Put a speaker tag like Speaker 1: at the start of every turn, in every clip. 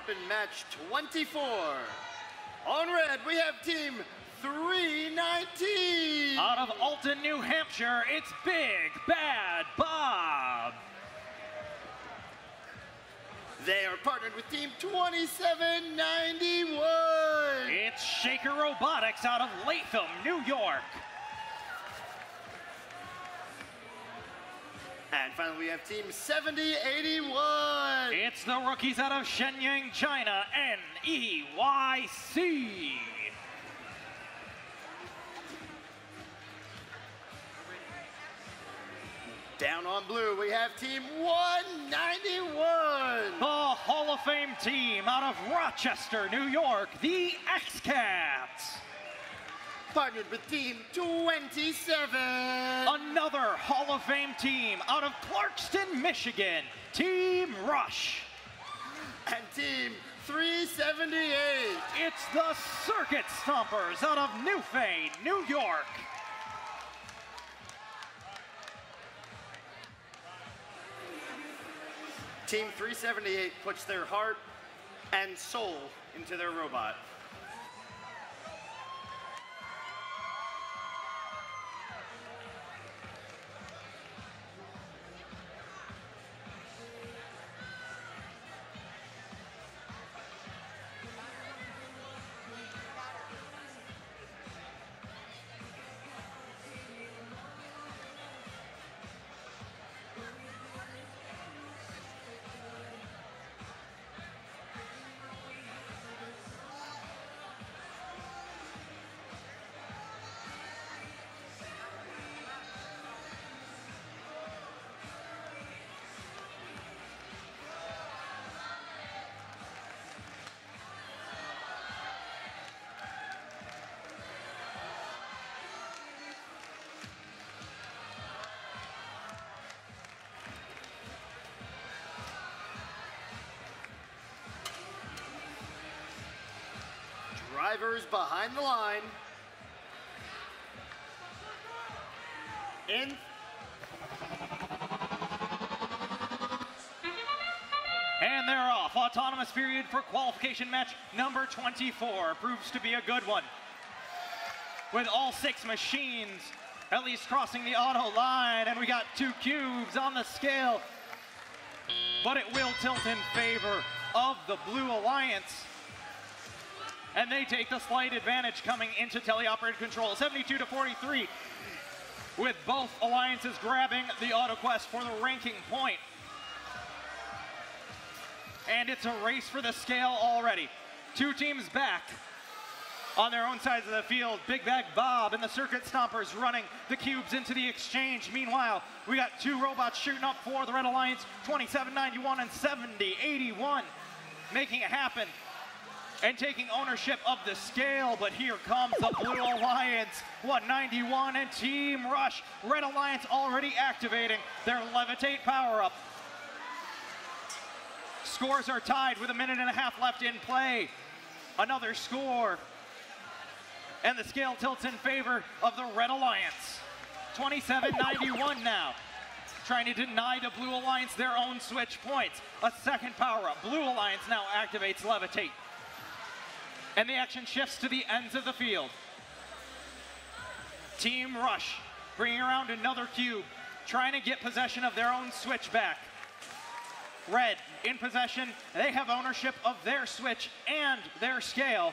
Speaker 1: up in match 24. On red, we have team 319.
Speaker 2: Out of Alton, New Hampshire, it's Big Bad Bob.
Speaker 1: They are partnered with team 2791.
Speaker 2: It's Shaker Robotics out of Latham, New York.
Speaker 1: And finally, we have team 7081.
Speaker 2: It's the rookies out of Shenyang, China, NEYC.
Speaker 1: Down on blue, we have team 191.
Speaker 2: The Hall of Fame team out of Rochester, New York, the X-Cats.
Speaker 1: Partnered with team 27.
Speaker 2: Another Hall of Fame team out of Clarkston, Michigan, Team Rush.
Speaker 1: And team 378.
Speaker 2: It's the Circuit Stompers out of Newfane, New York.
Speaker 1: Team 378 puts their heart and soul into their robot. Drivers behind the line. In.
Speaker 2: And they're off. Autonomous period for qualification match number 24. Proves to be a good one. With all 6 machines at least crossing the auto line, and we got 2 cubes on the scale. But it will tilt in favor of the Blue Alliance. And they take the slight advantage coming into teleoperated control, 72-43, with both alliances grabbing the AutoQuest for the ranking point. And it's a race for the scale already. 2 teams back on their own sides of the field. Big Bag Bob and the Circuit Stompers running the cubes into the exchange. Meanwhile, we got 2 robots shooting up for the Red Alliance, 2791 and 7081, making it happen and taking ownership of the scale. But here comes the Blue Alliance, 191 and Team Rush. Red Alliance already activating their Levitate power-up. Scores are tied with 1.5 minutes left in play. Another score, and the scale tilts in favor of the Red Alliance. 2791 now, trying to deny the Blue Alliance their own switch points. A second power-up. Blue Alliance now activates Levitate. And the action shifts to the ends of the field. Team Rush bringing around another cube, trying to get possession of their own switch back. Red in possession. They have ownership of their switch and their scale.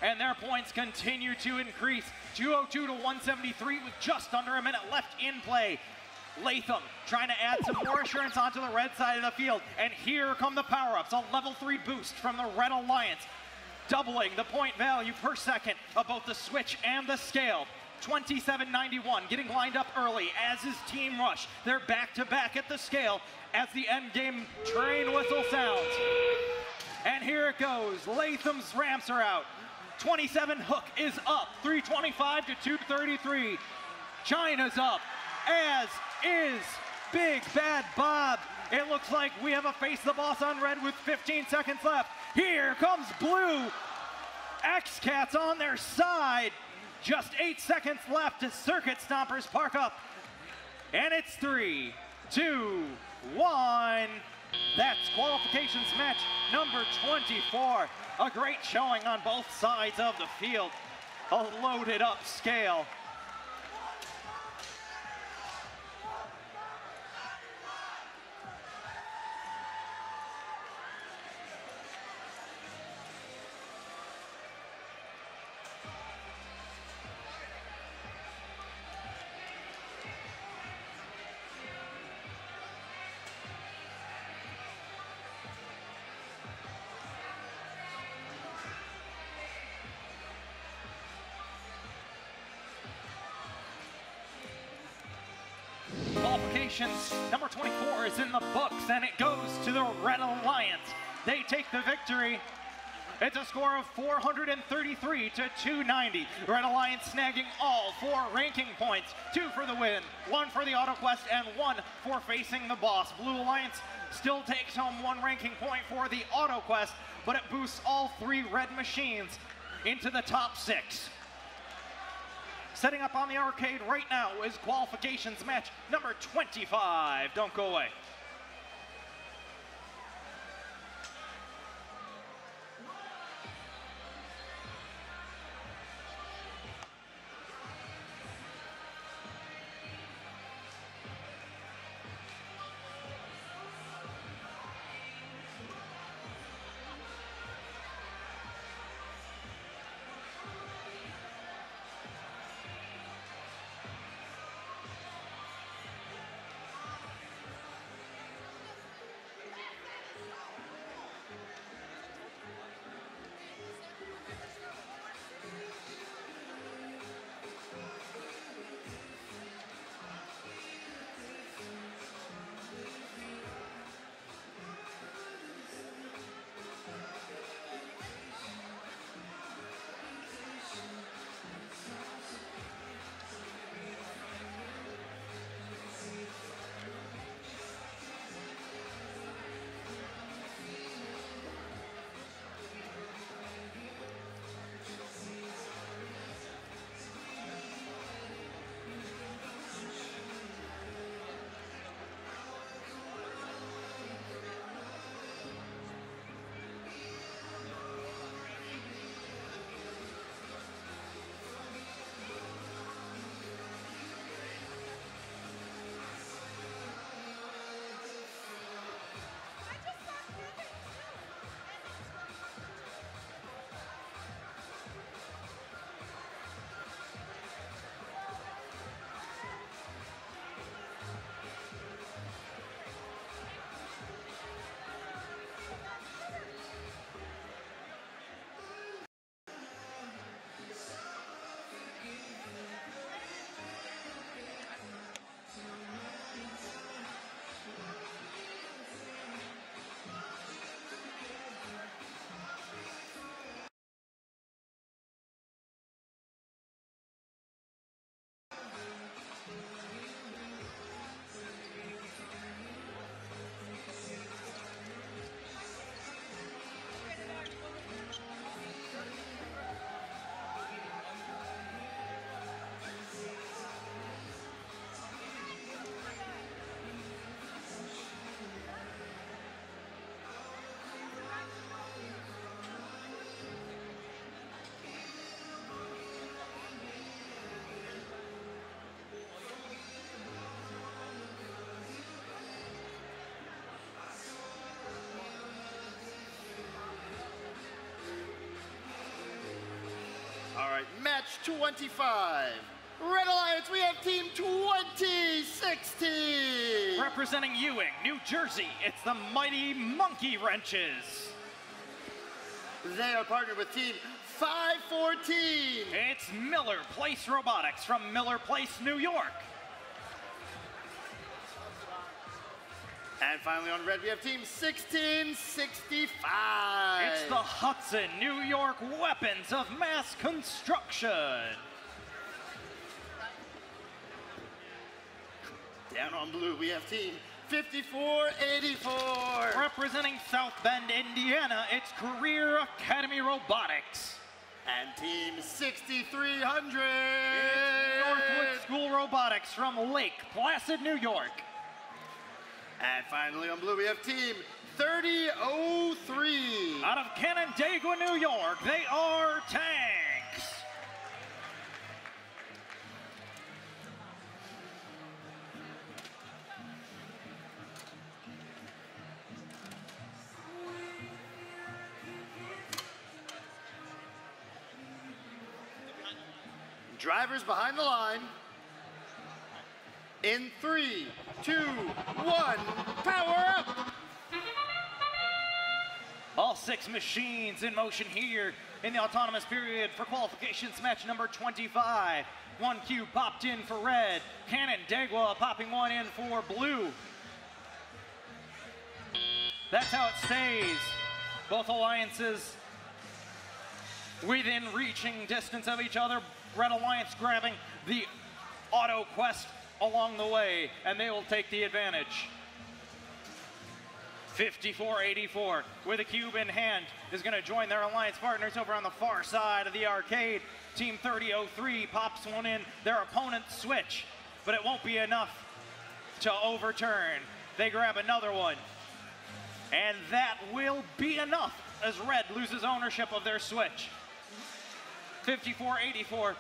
Speaker 2: And their points continue to increase. 202 to 173 with just under a minute left in play. Latham trying to add some more assurance onto the red side of the field. And here come the power-ups. A level 3 boost from the Red Alliance, doubling the point value per second of both the switch and the scale. 2791 getting lined up early, as is Team Rush. They're back-to-back at the scale as the endgame train whistle sounds. And here it goes. Latham's ramps are out. 27 hook is up, 325 to 233. China's up, as is Big Bad Bob. It looks like we have a face the boss on red with 15 seconds left. Here comes Blue. X-Cats on their side. Just 8 seconds left as Circuit Stompers park up. And it's 3, 2, 1, That's qualifications match number 24. A great showing on both sides of the field. A loaded up scale. Qualifications number 24 is in the books, and it goes to the Red Alliance. They take the victory. It's a score of 433 to 290. Red Alliance snagging all 4 ranking points. 2 for the win, 1 for the AutoQuest, and 1 for facing the boss. Blue Alliance still takes home 1 ranking point for the AutoQuest, but it boosts all 3 red machines into the top 6. Setting up on the arcade right now is qualifications match number 25. Don't go away.
Speaker 1: All right, match 25. Red Alliance, we have team 2016.
Speaker 2: Representing Ewing, New Jersey, it's the mighty Monkey Wrenches.
Speaker 1: They are partnered with team 514.
Speaker 2: It's Miller Place Robotics from Miller Place, New York.
Speaker 1: And finally on red, we have team 1665.
Speaker 2: It's the Hudson, New York Weapons of Mass Construction.
Speaker 1: Down on blue, we have team 5484.
Speaker 2: Representing South Bend, Indiana, it's Career Academy Robotics.
Speaker 1: And team 6300.
Speaker 2: It's Northwood School Robotics from Lake Placid, New York.
Speaker 1: And finally on blue, we have team 3003.
Speaker 2: Out of Canandaigua, New York, they are Tanks.
Speaker 1: Drivers behind the line. In 3, 2, 1, power up!
Speaker 2: All 6 machines in motion here in the autonomous period for qualifications match number 25. 1 cube popped in for red. Canandaigua popping 1 in for blue. That's how it stays. Both alliances within reaching distance of each other. Red Alliance grabbing the auto quest along the way, and they will take the advantage. 5484 with a cube in hand is going to join their alliance partners over on the far side of the arcade. Team 3003 pops 1 in their opponent's switch, but it won't be enough to overturn. They grab another one, and that will be enough as red loses ownership of their switch. 5484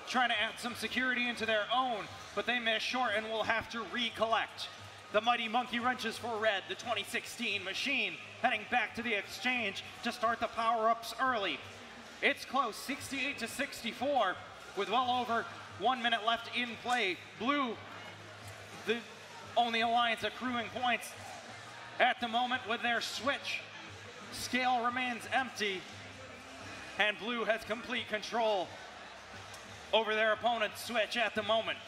Speaker 2: trying to add some security into their own, but they miss short and will have to recollect. The mighty monkey wrenches for red, the 2016 machine, heading back to the exchange to start the power-ups early. It's close, 68-64, with well over 1 minute left in play. Blue, the only alliance accruing points at the moment with their switch. Scale remains empty, and blue has complete control over their opponent's switch at the moment.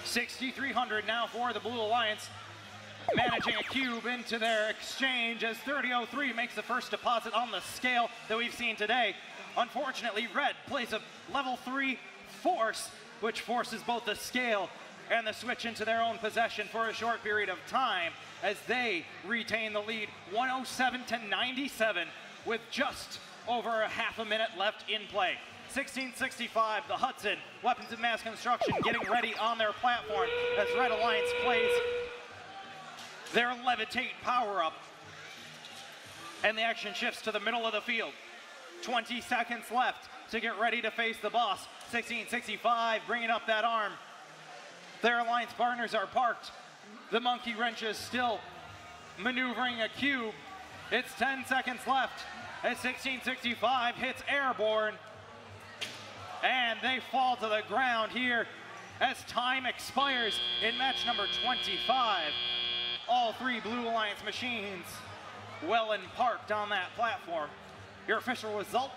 Speaker 2: $6,300 now for the Blue Alliance, managing a cube into their exchange as 3003 makes the first deposit on the scale that we've seen today. Unfortunately, red plays a level 3 force, which forces both the scale and the switch into their own possession for a short period of time as they retain the lead 107-97 with just over a half a minute left in play. 1665, the Hudson, weapons of mass construction, getting ready on their platform as Red Alliance plays their levitate power-up. And the action shifts to the middle of the field. 20 seconds left to get ready to face the boss. 1665 bringing up that arm. Their alliance partners are parked. The monkey wrench is still maneuvering a cube. It's 10 seconds left as 1665 hits airborne. And they fall to the ground here as time expires in match number 25. All 3 Blue Alliance machines well and parked on that platform. Your official result